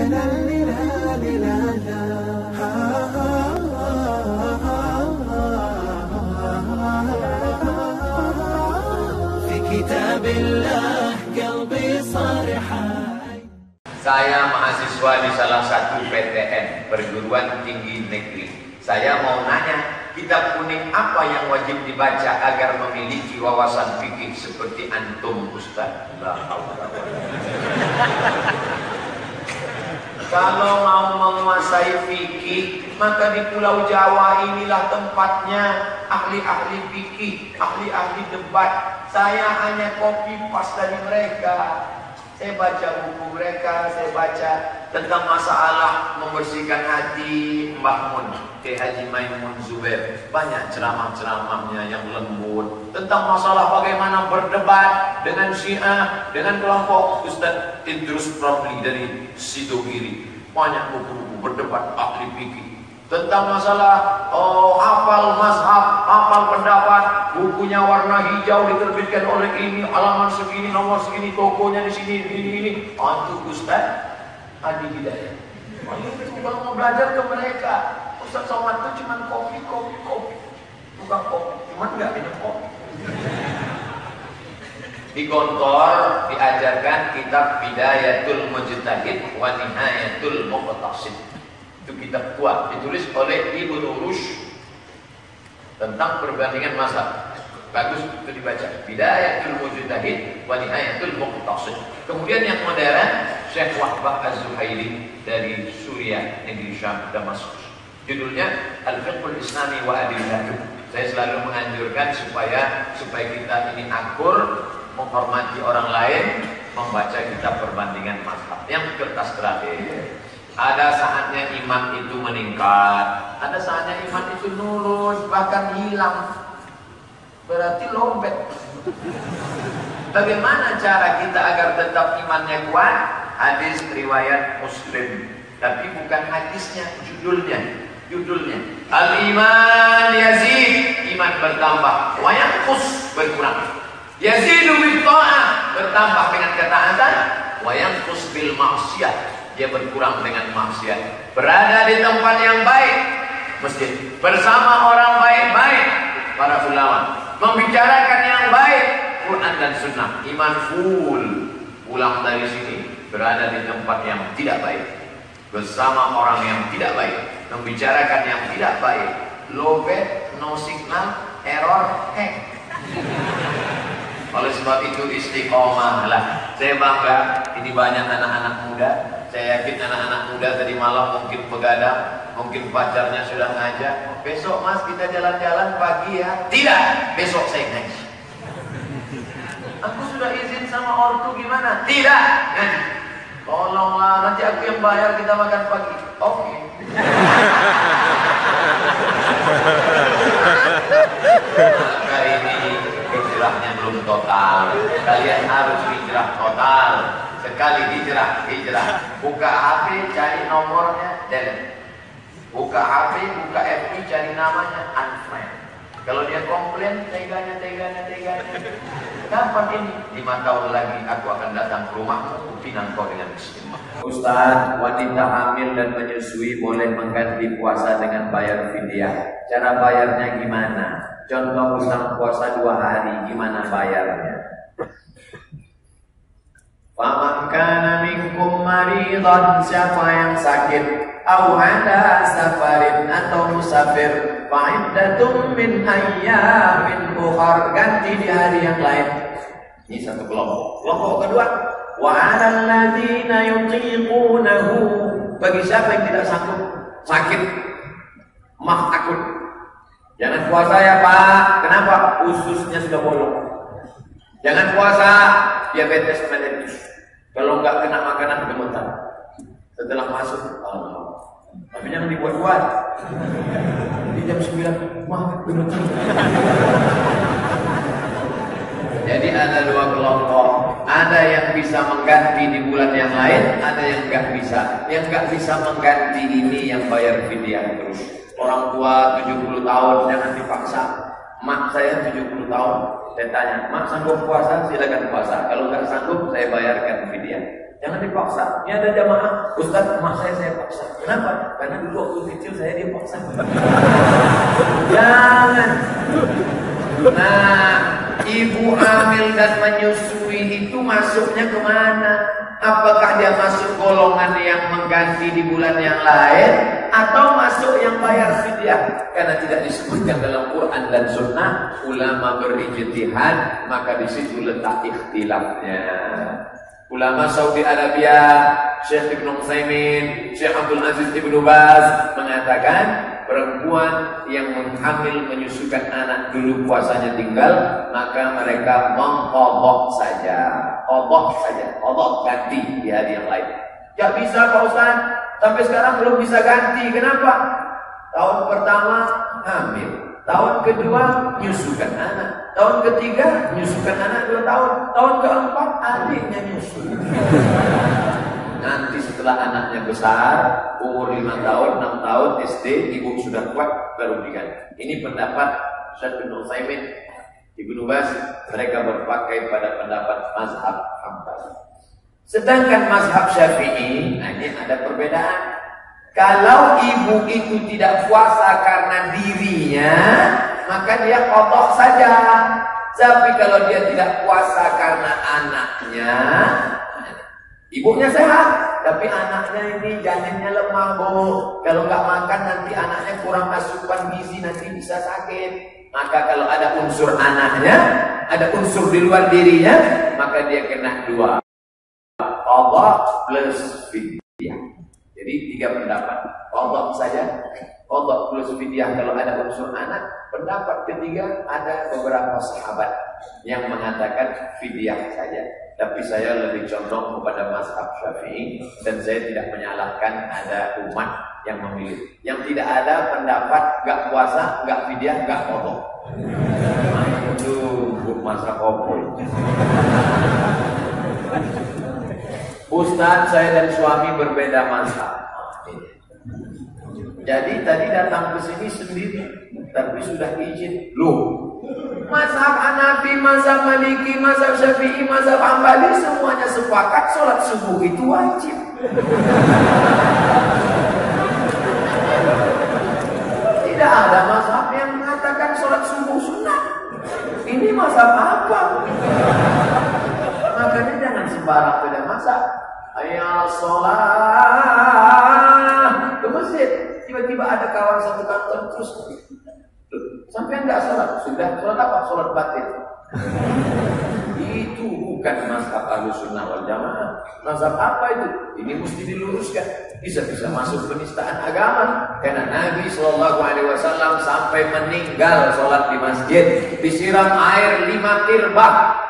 Saya mahasiswa di salah satu PTN, perguruan tinggi negeri. Saya mau nanya, kitab kuning apa yang wajib dibaca agar memiliki wawasan fikih seperti antum, Ustaz? Kalau mau menguasai fikih, maka di Pulau Jawa inilah tempatnya ahli-ahli fikih, ahli-ahli debat. Saya hanya copy paste dari mereka. Saya baca buku mereka, saya baca tentang masalah membersihkan hati Mbah Mun, Kiai Haji Maimun Zubair. Banyak ceramah-ceramahnya yang lembut tentang masalah bagaimana berdebat dengan Syiah, dengan kelompok Ustaz Idrus Ramli dari Sidogiri. Banyak buku-buku berdebat ahli fikih tentang masalah hafal mazhab, hafal pendapat. Bukunya warna hijau diterbitkan oleh ini, halaman segini, nomor segini, tokonya di sini, ini. Itu Ustaz Adi Hidayat. Itu kalau mau belajar ke mereka, Ustaz Somad itu cuma kopi. Bukan kopi, cuma nggak minum kopi. Di Gontor diajarkan kitab Bidayatul Mujtahid wa Nihayatul Muqtasid. Itu kitab tua, ditulis oleh Ibnu Rushd tentang perbandingan mazhab. Bagus itu dibaca. Bidayatul Mujtahid wa Nihayatul Muqtasid. Kemudian yang modern, Syekh Wahbah Az-Zuhaili dari Suriah, negeri Syam, Damaskus. Judulnya Al-Fiqhul Islami wa Adillatuh. Saya selalu menganjurkan supaya kita ini akur, menghormati orang lain, membaca kitab perbandingan mazhab. Yang kertas terakhir, ada saatnya iman itu meningkat, ada saatnya iman itu nurun, bahkan hilang. Berarti lobet. Bagaimana cara kita agar tetap imannya kuat? Hadis riwayat Muslim, tapi bukan hadisnya, judulnya. Al-iman yazid, iman bertambah, wa yanqus, berkurang. Yazidu bil ta'ah, bertambah dengan ketaatan, wa yanqus bil ma'siyah, dia berkurang dengan maksiat. Berada di tempat yang baik, masjid, bersama orang baik-baik, para ulama, membicarakan yang baik, Quran dan Sunnah, iman full. Pulang dari sini, berada di tempat yang tidak baik, bersama orang yang tidak baik, membicarakan yang tidak baik, lobet, no signal, error, hack. Oleh sebab itu istiqomah lah. Saya bangga, ini banyak anak-anak muda. Saya yakin anak-anak muda tadi malam mungkin begadang, mungkin pacarnya sudah ngajak, besok mas kita jalan-jalan pagi ya. Tidak, besok saya ngaji. Aku sudah izin sama ortu, gimana? Tidak, ngaji. Tolonglah, nanti aku yang bayar, kita makan pagi. Oke. Maka ini hijrahnya belum total. Kalian harus hijrah total. Sekali hijrah. Buka HP, cari nomornya, delete. Buka HP, buka FB, cari namanya, unfriend. Kalau dia komplain, teganya. Kapan ini? 5 tahun lagi aku akan datang ke rumahmu, pinang kau dengan miskin. Ustaz, wanita hamil dan menyusui boleh mengganti puasa dengan bayar fidyah. Cara bayarnya gimana? Contoh Ustaz puasa 2 hari, gimana bayarnya? Faman kana minkum maridan, siapa yang sakit, au ada safarin atau musafir, fa'iddatum min ayyamin ukhar, ganti di hari yang lain. Ini satu kelompok. Kelompok kedua, wa 'alal ladzina yutiqunahu, bagi siapa yang tidak sanggup, sakit, mah takut, jangan puasa ya Pak. Kenapa? Ususnya sudah bolong. Jangan puasa, diabetes mellitus. Kalau nggak kena makanan gemetar. Setelah masuk, tapi jangan dibuat-buat. Di jam 9, wah gemetar. Jadi ada 2 kelompok. Ada yang bisa mengganti di bulan yang lain, ada yang nggak bisa. Yang nggak bisa mengganti ini yang bayar fidyah terus. Orang tua 70 tahun jangan dipaksa. Mak saya 70 tahun Saya tanya, mak sanggup puasa? Silakan puasa. Kalau nggak sanggup, saya bayarkan fidyah. Jangan dipaksa. Ini ada jamaah, Ustaz, mak saya paksa. Kenapa? Karena dulu waktu kecil saya dipaksa. Jangan. Nah, ibu hamil dan menyusui itu masuknya kemana? Apakah dia masuk golongan yang mengganti di bulan yang lain, atau masuk yang bayar fidyah? Karena tidak disebutkan dalam Quran dan Sunnah, ulama berijtihad, maka di situ letak ikhtilafnya. Ulama Saudi Arabia, Syekh Ibnu Utsaimin, Syekh Abdul Aziz Ibnu Baz mengatakan perempuan yang hamil menyusukan anak dulu puasanya tinggal, maka mereka mengqadha saja. Qadha ganti di hari yang lain. Ya bisa Pak Ustaz, sampai sekarang belum bisa ganti. Kenapa? Tahun pertama hamil, tahun kedua menyusukan anak, tahun ketiga menyusukan anak 2 tahun, tahun keempat adiknya nyusu. Nanti setelah anaknya besar, umur 5 tahun, 6 tahun SD, ibu sudah kuat, baru diganti. Ini pendapat Syekh Ibnu Utsaimin, Ibnu Baz, mereka berpakai pada pendapat mazhab Hambali. Sedangkan mazhab Syafi'i, nah ini ada perbedaan. Kalau ibu itu tidak puasa karena dirinya, maka dia qadha saja. Tapi kalau dia tidak puasa karena anaknya, ibunya sehat, tapi anaknya ini janinnya lemah, Bu. Kalau nggak makan nanti anaknya kurang asupan gizi, nanti bisa sakit. Maka kalau ada unsur anaknya, ada unsur di luar dirinya, maka dia kena 2. Qadha plus fidyah. Jadi 3 pendapat. Qadha saja, qadha plus fidyah kalau ada unsur anak. Pendapat ketiga, ada beberapa sahabat yang mengatakan fidyah saja. Tapi saya lebih condong kepada mazhab Syafi'i, dan saya tidak menyalahkan ada umat yang memilih. Yang tidak ada pendapat gak puasa, gak fidyah, gak qadha. Nah, itu mazhab kopul. Ustaz, saya dan suami berbeda mazhab. Jadi tadi datang ke sini sendiri, tapi sudah izin. Loh, mazhab Hanafi, mazhab Maliki, mazhab Syafi'i, mazhab Hambali semuanya sepakat sholat subuh itu wajib. Tidak ada mazhab yang mengatakan sholat subuh sunnah. Ini mazhab apa? Makanya jangan sembarang beda mazhab. Ayo sholat ke masjid. Tiba-tiba ada kawan satu kantor terus sampai enggak sholat. Sudah sholat apa? Sholat batin. Itu bukan mazhab Ahlussunnah wal Jamaah. Mazhab apa itu? Ini mesti diluruskan. Bisa-bisa masuk penistaan agama. Karena Nabi SAW sampai meninggal sholat di masjid disiram air 5 kirbah.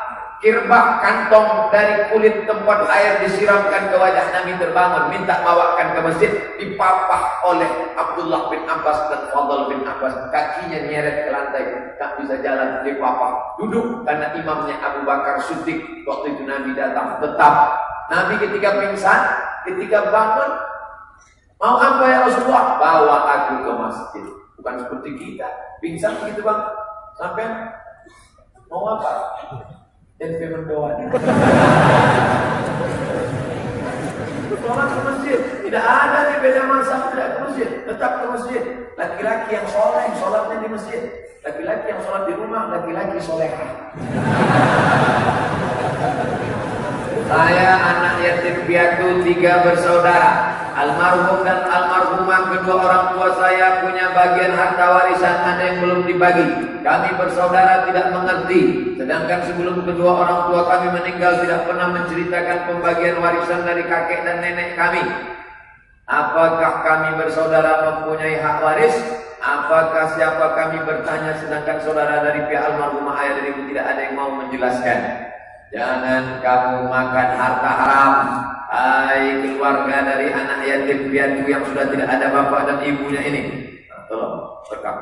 Kirbah kantong dari kulit tempat air disiramkan ke wajah Nabi, terbangun minta bawakan ke masjid, dipapah oleh Abdullah bin Abbas dan Fadl bin Abbas, kakinya nyeret ke lantai, tak bisa jalan, dipapah, duduk karena imamnya Abu Bakar Siddiq. Waktu itu Nabi datang, tetap Nabi ketika pingsan, ketika bangun, mau apa ya Rasulullah? Bawa aku ke masjid. Bukan seperti kita pingsan begitu bang, sampai mau apa? Dan berdoa. Sholat ke masjid. Tidak ada di beda mazhab tidak ke masjid. Tetap ke masjid. Laki-laki yang soleh sholatnya di masjid. Laki-laki yang sholat di rumah, laki-laki solehah. Saya anak yatim piatu 3 bersaudara. Almarhum dan almarhumah kedua orang tua saya punya bagian harta warisan, ada yang belum dibagi. Kami bersaudara tidak mengerti. Sedangkan sebelum kedua orang tua kami meninggal tidak pernah menceritakan pembagian warisan dari kakek dan nenek kami. Apakah kami bersaudara mempunyai hak waris? Apakah siapa kami bertanya sedangkan saudara dari pihak almarhumah ayah dan ibu tidak ada yang mau menjelaskan? Jangan kamu makan harta haram. Hai keluarga dari anak yatim piatu yang sudah tidak ada bapak dan ibunya ini. Nah, tolong rekam.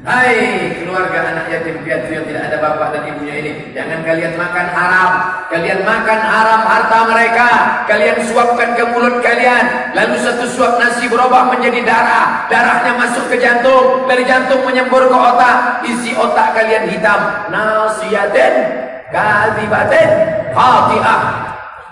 Hai keluarga anak yatim piatu yang tidak ada bapak dan ibunya ini, jangan kalian makan haram. Kalian makan haram harta mereka, kalian suapkan ke mulut kalian, lalu satu suap nasi berubah menjadi darah, darahnya masuk ke jantung, dari jantung menyembur ke otak, isi otak kalian hitam. Nasiyatin kadzibatin khati'ah,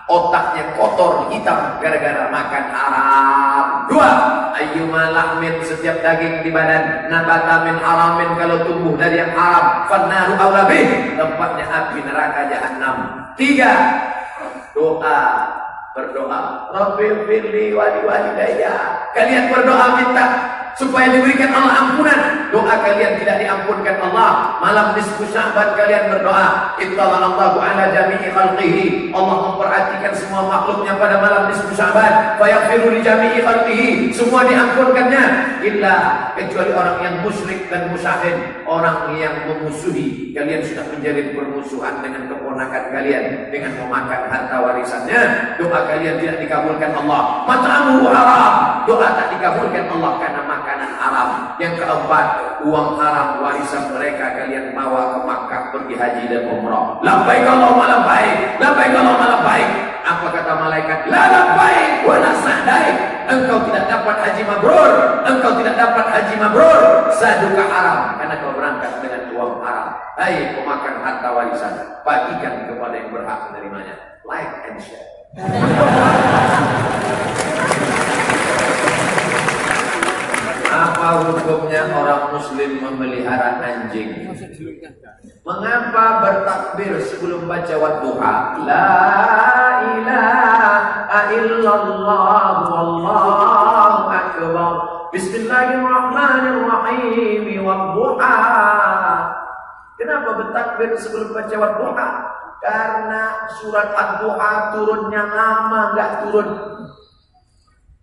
otaknya kotor hitam gara-gara makan haram. Dua, ayyuma lahmin, setiap daging di badan, nabata min haramin, kalau tumbuh dari yang haram, fannaru aula bih, tempatnya api neraka jahanam. Tiga, doa, berdoa, Rabbil firli wa liwalidayya, kalian berdoa minta supaya diberikan Allah ampunan. Doa kalian tidak diampunkan Allah. Malam nisfu Sya'ban kalian berdoa, ittalla'allahu ala jami'i khalqihi, Allah memperhatikan semua makhluknya pada malam nisfu Sya'ban, fayaghfiru li jami'i khalqihi, semua diampunkannya, illa kecuali orang yang musyrik dan musyahid, orang yang memusuhi. Kalian sudah menjalin permusuhan dengan keponakan kalian dengan memakan harta warisannya, doa kalian tidak dikabulkan Allah. Mat'amuhu haram, doa tak dikabulkan Allah karena makanan haram. Yang keempat, uang haram warisan mereka kalian bawa ke Makkah pergi haji dan umrah. Labbaik Allahumma labbaik, labbaik Allahumma labbaik. Apa kata malaikat? La labbaik wa la sa'daik. Engkau tidak dapat haji mabrur, engkau tidak dapat haji mabrur, saduka haram, karena kau berangkat dengan uang haram. Hai pemakan harta warisan, bagikan kepada yang berhak menerimanya. Like and share. Apa hukumnya orang muslim memelihara anjing? Mengapa bertakbir sebelum baca wadduha? La ilaha illallah wallahu akbar, bismillahirrahmanirrahim wadduha. Kenapa bertakbir sebelum baca wadduha? Karena surat ad-duha turunnya lama, nggak turun.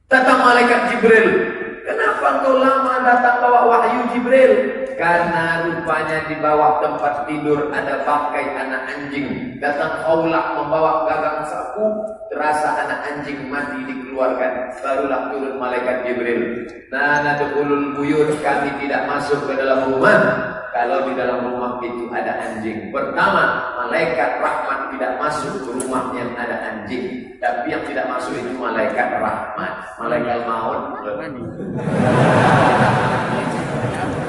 Datang malaikat Jibril. Kenapa engkau lama datang bawa wahyu Jibril? Karena rupanya di bawah tempat tidur ada bangkai anak anjing. Datang Khawlah membawa gagang sapu, terasa anak anjing mati dikeluarkan. Barulah turun malaikat Jibril. Nah, nadkhulul buyut, kami tidak masuk ke dalam rumah kalau di dalam rumah itu ada anjing. Pertama, malaikat rahmat tidak masuk ke rumah yang ada anjing. Tapi yang tidak masuk itu malaikat rahmat, malaikat maut.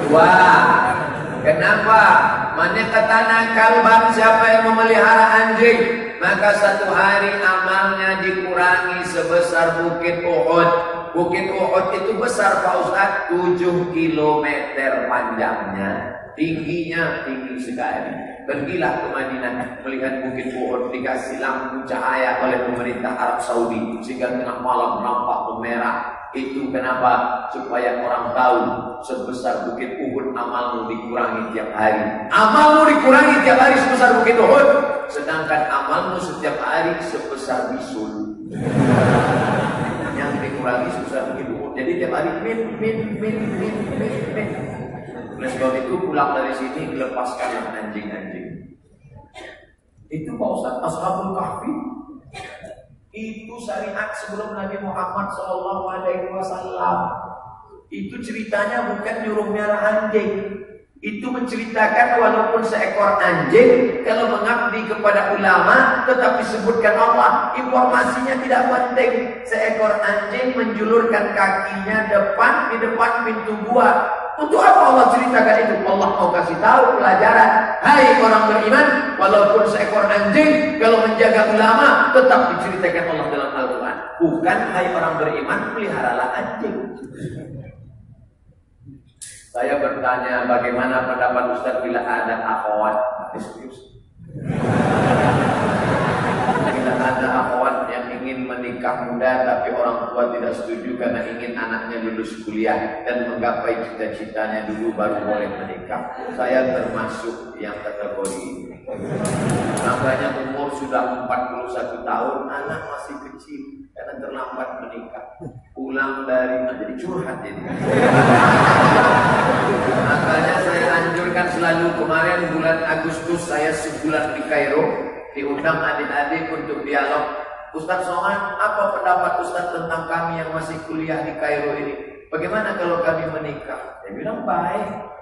Dua, kenapa? Man qatana kalban, siapa yang memelihara anjing, maka satu hari amalnya dikurangi sebesar bukit Uhud. Bukit Uhud itu besar Pak Ustaz, 7 kilometer panjangnya, tingginya tinggi sekali. Pergilah ke Madinah melihat bukit Uhud, dikasih lampu cahaya oleh pemerintah Arab Saudi sehingga tengah malam nampak memerah. Itu kenapa? Supaya orang tahu sebesar bukit Uhud amalmu dikurangi tiap hari. Amalmu dikurangi tiap hari sebesar bukit Uhud, sedangkan amalmu setiap hari sebesar bisul. Yang dikurangi sebesar bukit Uhud. Jadi tiap hari min. Oleh sebab itu pulang dari sini lepaskan anjing-anjing. Itu Pak Ustaz, Ashabul Kahfi itu syariat sebelum Nabi Muhammad SAW. Itu ceritanya bukan nyuruh merah anjing. Itu menceritakan walaupun seekor anjing kalau mengabdi kepada ulama tetap disebutkan Allah. Informasinya tidak penting. Seekor anjing menjulurkan kakinya di depan pintu gua. Untuk apa Allah ceritakan itu? Allah mau kasih tahu pelajaran. Hai orang beriman, walaupun seekor anjing kalau menjaga ulama tetap diceritakan Allah dalam Al-Quran. Bukan hai orang beriman, peliharalah anjing. Saya bertanya, bagaimana pendapat Ustaz bila ada akhwat? Bila ada akhwat yang ingin menikah muda tapi orang tua tidak setuju karena ingin anaknya lulus kuliah dan menggapai cita-citanya dulu baru boleh menikah. Saya termasuk yang kategori ini. Makanya umur sudah 41 tahun, anak masih kecil karena terlambat menikah. Pulang dari menjadi curhat jadi. Makanya saya anjurkan selalu, kemarin bulan Agustus saya sebulan di Kairo, diundang adik-adik untuk dialog. Ustaz Somad, apa pendapat Ustaz tentang kami yang masih kuliah di Kairo ini? bagaimana kalau kami menikah? Dia bilang baik.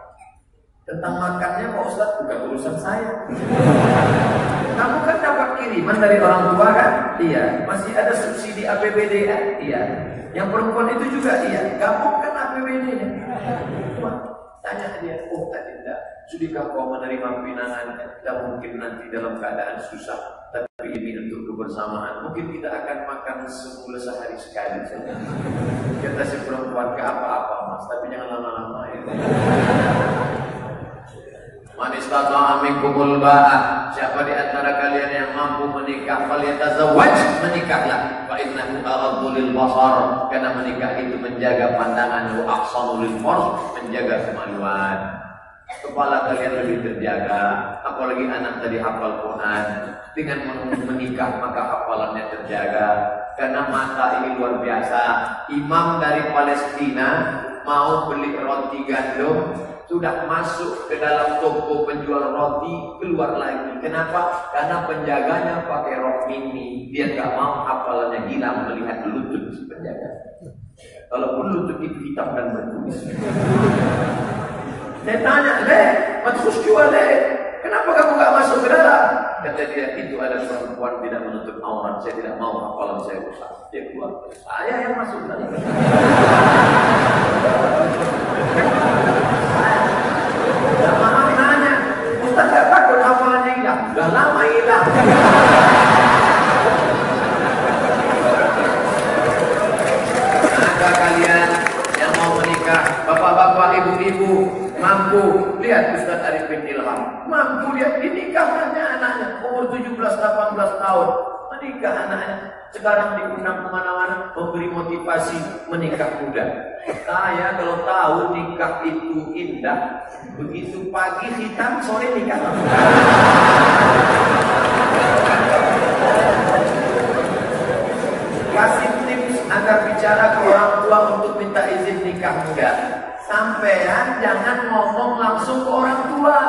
Tentang makannya Pak Ustadz bukan urusan saya. Kamu kan dapat kiriman dari orang tua kan? Iya. Masih ada subsidi APBD kan? Iya. Yang perempuan itu juga iya. Kamu kan APBD-nya. Tanya dia, oh tadi tidak. Sudahkah kau menerima pinangan? Tidak mungkin nanti dalam keadaan susah. Tapi ini untuk kebersamaan. Mungkin kita akan makan semula sehari sekali saja. Kata si perempuan ke apa-apa mas, tapi jangan lama-lama ya. Man istata'a minkumul ba'a, siapa di antara kalian yang mampu menikah, falyatazawwaj, menikahlah. Fa innahu aghaddu lil basar, karena menikah itu menjaga pandangan, wa ahsanu lil farj, menjaga kemaluan. Kepala kalian lebih terjaga, apalagi anak tadi hafal Quran. Dengan menikah maka hafalannya terjaga. Karena mata ini luar biasa. Imam dari Palestina mau beli roti gandum, sudah masuk ke dalam toko penjual roti, keluar lagi. Kenapa? Karena penjaganya pakai rok mini. Dia nggak mau hafalannya hilang melihat lutut si penjaga. Walaupun lutut itu hitam dan berkumis. Saya tanya, maksud jual kenapa kamu nggak masuk ke dalam? Kata dia, itu ada perempuan tidak menutup aurat. Saya tidak mau hafalan saya rusak. Dia keluar. Saya yang masuk tadi. Maaf nanya, Ustaz gak takut hafalannya hilang? Udah lama hilang. Ada kalian yang mau menikah, bapak-bapak, ibu-ibu, mampu lihat Ustaz Arifin Ilham, mampu lihat dinikahannya anaknya umur 17-18 tahun, menikah anaknya. Sekarang diundang kemana-mana memberi motivasi menikah muda. Saya kalau tahu nikah itu indah, begitu pagi hitam, sore nikah. Kasih tips agar bicara ke orang tua untuk minta izin nikah muda. Sampean jangan ngomong langsung ke orang tua.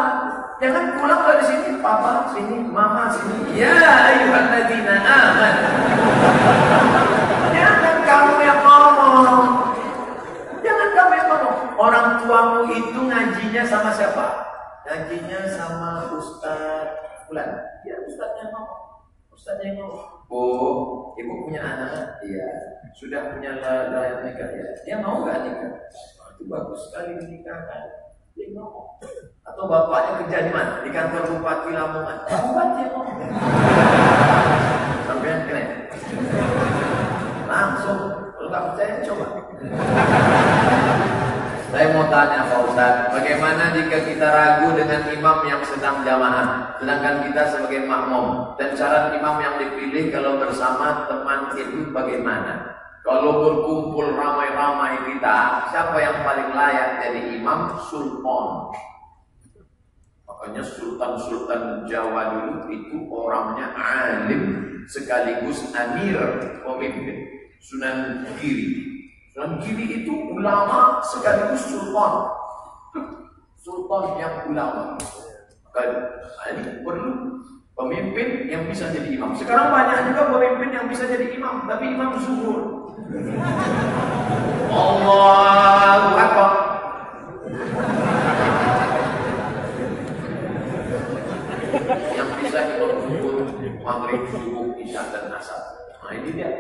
Jangan pulang dari sini, papa sini, mama sini. Ya ayyuhalladzina amanu. Jangan kamu yang ngomong. Jangan kamu yang ngomong. Orang tuamu itu ngajinya sama siapa? Ngajinya sama Ustaz Fulan. Ya Ustaznya ngomong. Ustaznya ngomong. Oh, ibu punya anak? Iya. Sudah punya layak nikah ya? Dia mau gak nikah? Itu bagus sekali menikahkan. Dia ngomong. Atau bapaknya kerja di mana? Di kantor Bupati Lamongan. Bupati yang ngomong. Sampai yang keren. Langsung. Kalau nggak percaya, coba. Saya mau tanya Pak Ustaz, bagaimana jika kita ragu dengan imam yang sedang jamaah, sedangkan kita sebagai makmum, dan syarat imam yang dipilih kalau bersama teman itu bagaimana? Kalau berkumpul ramai-ramai kita, siapa yang paling layak jadi imam? Sultan. Makanya sultan-sultan Jawa dulu itu orangnya alim sekaligus amir, pemimpin. Sunan Giri. Sunan Giri itu ulama sekaligus sultan. Sultan yang ulama. Ini perlu pemimpin yang bisa jadi imam. Sekarang banyak juga pemimpin yang bisa jadi imam, tapi imam zuhur. Allahu Akbar. Yang bisa imam zuhur, maghrib, subuh, isya dan asar. Nah ini dia.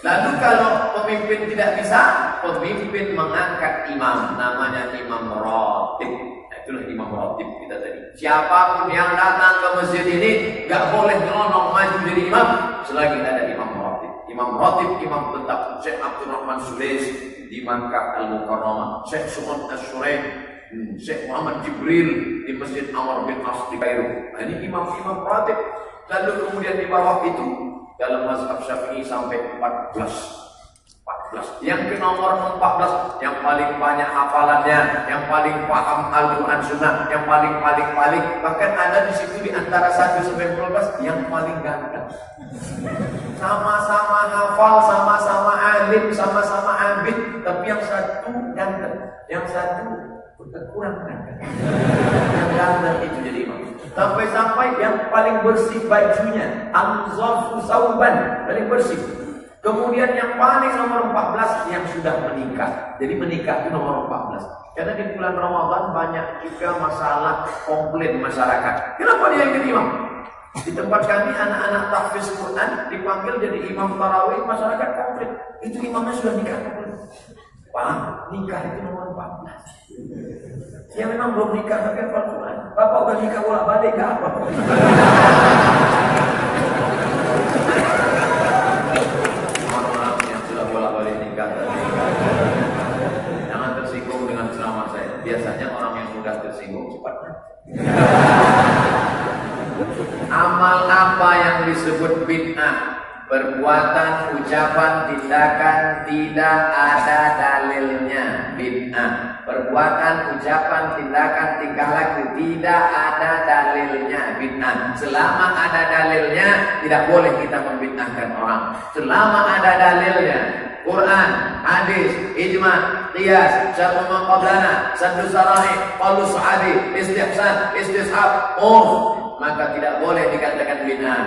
Lalu kalau pemimpin tidak bisa, pemimpin mengangkat imam, namanya imam ratib. Itulah imam ratib kita tadi. Siapapun yang datang ke masjid ini nggak boleh nyelonong maju jadi imam selagi ada imam ratib. Imam ratib, imam tetap Syekh Abdurrahman Sudais di Makkah Al-Mukarramah, Syekh Su'ud As-Suraim, Syekh Muhammad Jibril di Masjid Amr bin As di Kairo. Nah, ini imam-imam ratib. Lalu kemudian di bawah itu dalam mazhab Syafi'i sampai 14. Yang ke nomor 14 yang paling banyak hafalannya, yang paling paham Al-Quran Sunnah, yang paling bahkan ada di situ di antara 1 sampai 14 yang paling ganteng. Sama-sama hafal, sama-sama alim, sama-sama abid, tapi yang satu ganteng, yang satu kurang ganteng. Yang ganteng itu jadi imam. Sampai-sampai yang paling bersih bajunya, anzafu sauban, paling bersih. Kemudian yang paling nomor 14 yang sudah menikah. Jadi menikah itu nomor 14. Karena di bulan Ramadan banyak juga masalah komplain masyarakat. Kenapa dia yang jadi imam? Di tempat kami anak-anak tahfiz Quran dipanggil jadi imam tarawih, masyarakat komplain. Itu imamnya sudah nikah. Pak, nikah itu nomor 14. Ya memang belum nikah tapi hafal Quran. Bapak udah nikah bolak-balik gak apa? Jangan tersinggung dengan ceramah saya. Biasanya orang yang mudah tersinggung cepat mati. Amal apa yang disebut bid'ah? Perbuatan, ucapan, tindakan tidak ada dalilnya. Bid'ah. Perbuatan, ucapan, tindakan, tingkah laku tidak ada dalilnya. Bid'ah. Selama ada dalilnya, tidak boleh kita membid'ahkan orang. Selama ada dalilnya, Quran, hadis, ijma, qiyas, syar'u man qablana, saddu sara'i, qaulu sahabi, istihsan, istishab, maka tidak boleh dikatakan bid'ah.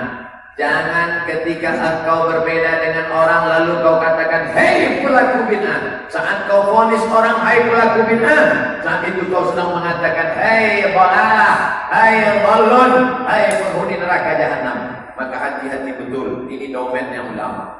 Jangan ketika engkau berbeda dengan orang lalu kau katakan, hei pelaku bid'ah. Saat kau vonis orang, hei pelaku bid'ah, saat itu kau sedang mengatakan, hei dhalalah, hei dhallun, hei penghuni neraka jahanam. Maka hati-hati betul, ini domainnya ulama.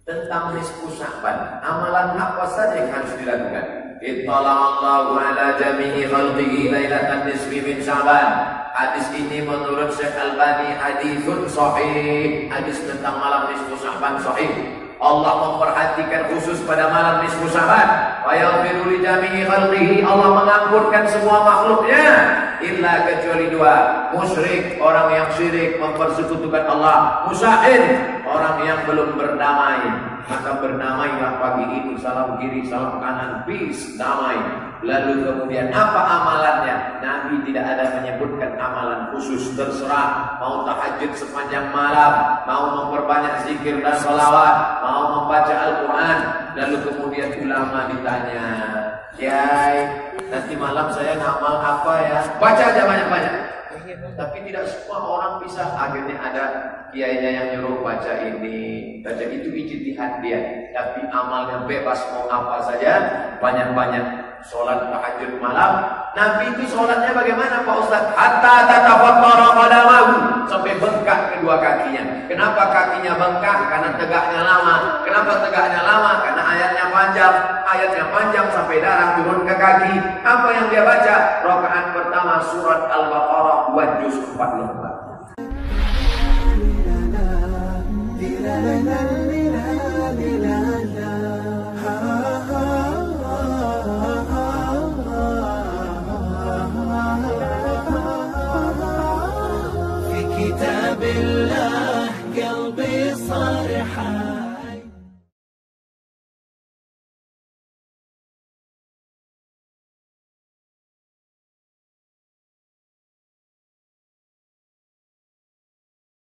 Tentang nisfu Sya'ban, amalan apa saja yang harus dilakukan? Ittala'allahu ala jami'i khalqihi lailatan nisfi min Sya'ban. Hadis ini menurut Syekh Albani hadithun sahih. Hadis tentang malam nisfu Sya'ban sahih. Allah memperhatikan khusus pada malam nisfu Sya'ban. Wa yaghfiru li jami'i khalqihi. Allah mengampunkan semua makhluknya illa kecuali dua. Musyrik, orang yang syirik mempersekutukan Allah. Musyahid, orang yang belum berdamai. Maka berdamailah pagi ini, salam kiri, salam kanan, peace, damai. Lalu kemudian apa amalannya? Nabi tidak ada menyebutkan amalan khusus, terserah. Mau tahajud sepanjang malam, mau memperbanyak zikir dan salawat, mau membaca Al-Quran. Lalu kemudian ulama ditanya, Kiai, nanti malam saya ngamal apa ya? Baca aja banyak-banyak. Tapi tidak semua orang bisa. Akhirnya ada kiainya yang nyuruh baca ini, baca itu, ijtihad dia. Tapi amalnya bebas, mau apa saja, banyak-banyak. Sholat tahajud malam. Nabi itu sholatnya bagaimana Pak Ustaz? Hatta tatafattara qadamahu, sampai bengkak kedua kakinya. Kenapa kakinya bengkak? Karena tegaknya lama. Kenapa tegaknya lama? Karena ayatnya panjang. Ayatnya panjang sampai darah turun ke kaki. Apa yang dia baca? Rakaat pertama surat Al-Baqarah 2 juz 4 lembar. كتاب الله قلبي صار حال